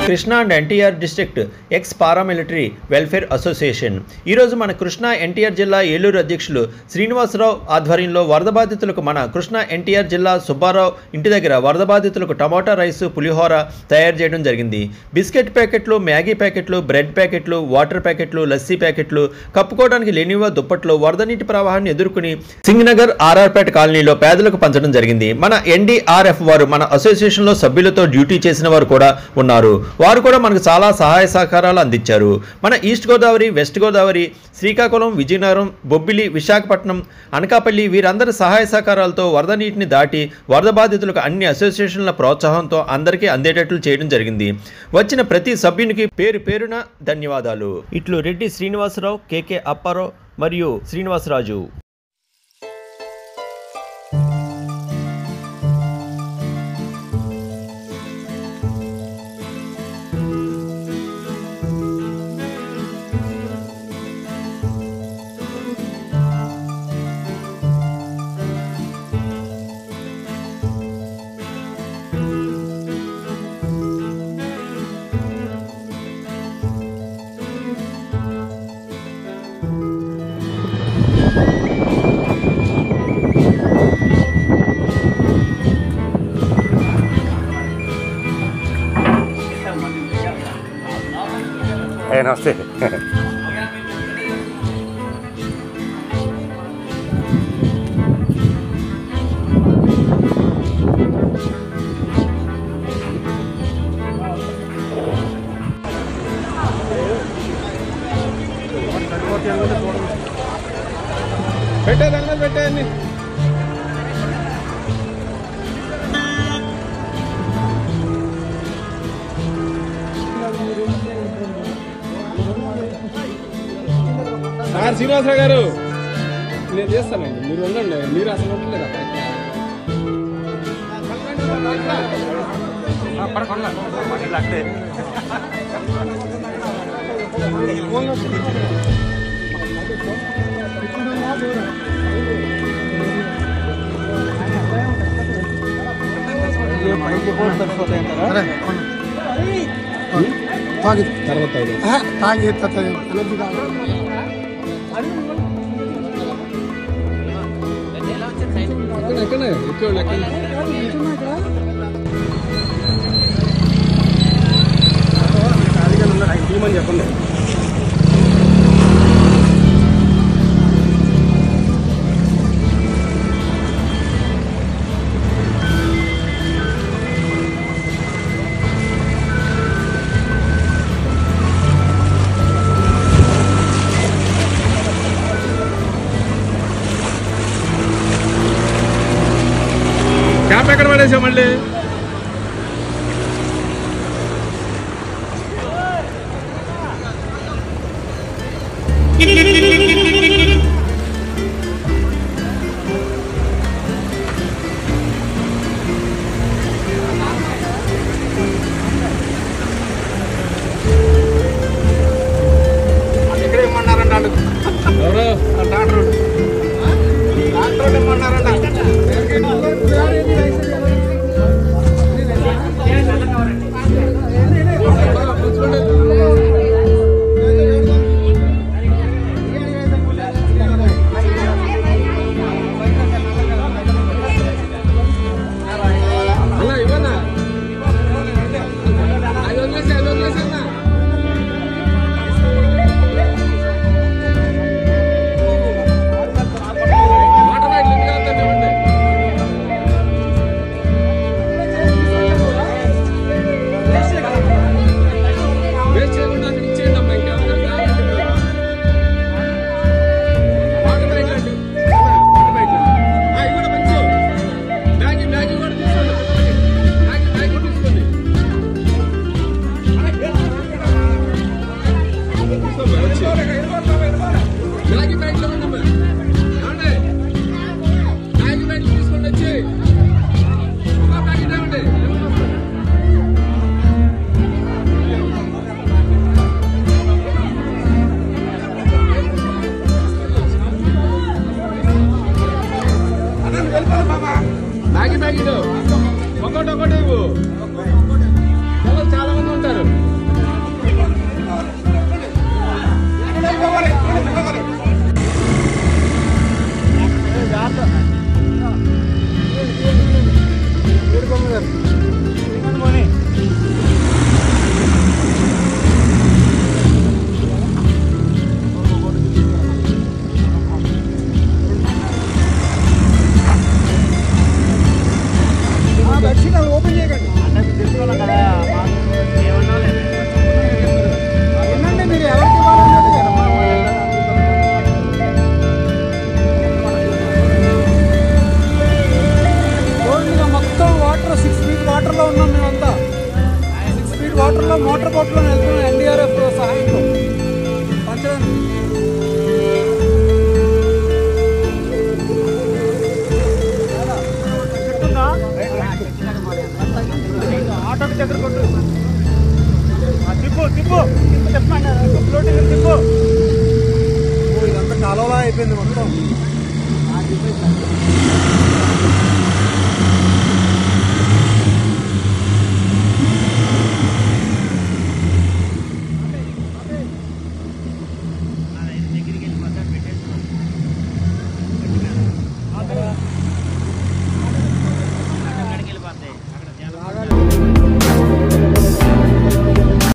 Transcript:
Krishna and NTR district X paramilitary welfare association ఈరోజు మన కృష్ణా ఎన్టీఆర్ జిల్లా ఏలూరు అధ్యక్షులు శ్రీనివాసరావు ఆధ్వర్యంలో వరద బాధితులకు మన కృష్ణా ఎన్టీఆర్ జిల్లా సుబ్బారావు ఇంటి దగ్గర వరద బాధితులకు టమాటా రైస్ పులిహోర తయారు చేయడం జరిగింది. బిస్కెట్ ప్యాకెట్లు, మ్యాగీ ప్యాకెట్లు, బ్రెడ్ ప్యాకెట్లు, వాటర్ ప్యాకెట్లు, లస్సీ ప్యాకెట్లు, కప్పుకోవడానికి లేనివ దుప్పట్లు వరద నీటి ప్రవాహాన్ని ఎదుర్కొని సింగనగర్ ఆర్ఆర్పేట కాలనీలో పేదలకు పంచడం జరిగింది. మన ఎన్డీఆర్ఎఫ్ వారు మన అసోసియేషన్లో సభ్యులతో డ్యూటీ చేసిన వారు కూడా ఉన్నారు. వారు కూడా మనకు చాలా సహాయ సహకారాలు అందించారు. మన ఈస్ట్ గోదావరి, వెస్ట్ గోదావరి, శ్రీకాకుళం, విజయనగరం, బొబ్బిలి, విశాఖపట్నం, అనకాపల్లి వీరందరి సహాయ సహకారాలతో వరద నీటిని దాటి వరద బాధితులకు అన్ని అసోసియేషన్ల ప్రోత్సాహంతో అందరికీ అందేటట్లు చేయడం జరిగింది. వచ్చిన ప్రతి సభ్యునికి పేరు పేరున ధన్యవాదాలు. ఇట్లు రెడ్డి శ్రీనివాసరావు, కేకే అప్పారావు మరియు శ్రీనివాసరాజు. నమస్తే. పెట్టేయండి. శ్రీనివాసరావు గారు నేను చేస్తానండి, మీరు ఉండండి. మీరు అసలు ఉండలేదు చెప్పండి. క్యాప్ ఎక్కడ పడేసాం మళ్ళీ? ఎక్కడ ఇమ్మన్నారంట ఎవరు? డాక్టర్ ఇమ్మన్నారంట. వాటర్లో మోటార్ బోట్లో వెళ్తున్నాం ఎన్డీఆర్ఎఫ్ సహాయంతో పంచడానికి. ఆటోకి దగ్గర కొట్టు తిప్పు తిప్పు తిప్పు చెప్పండి ఫ్లోటింగ్ తిప్పు. ఇదంతా కాలువలా అయిపోయింది మొత్తం.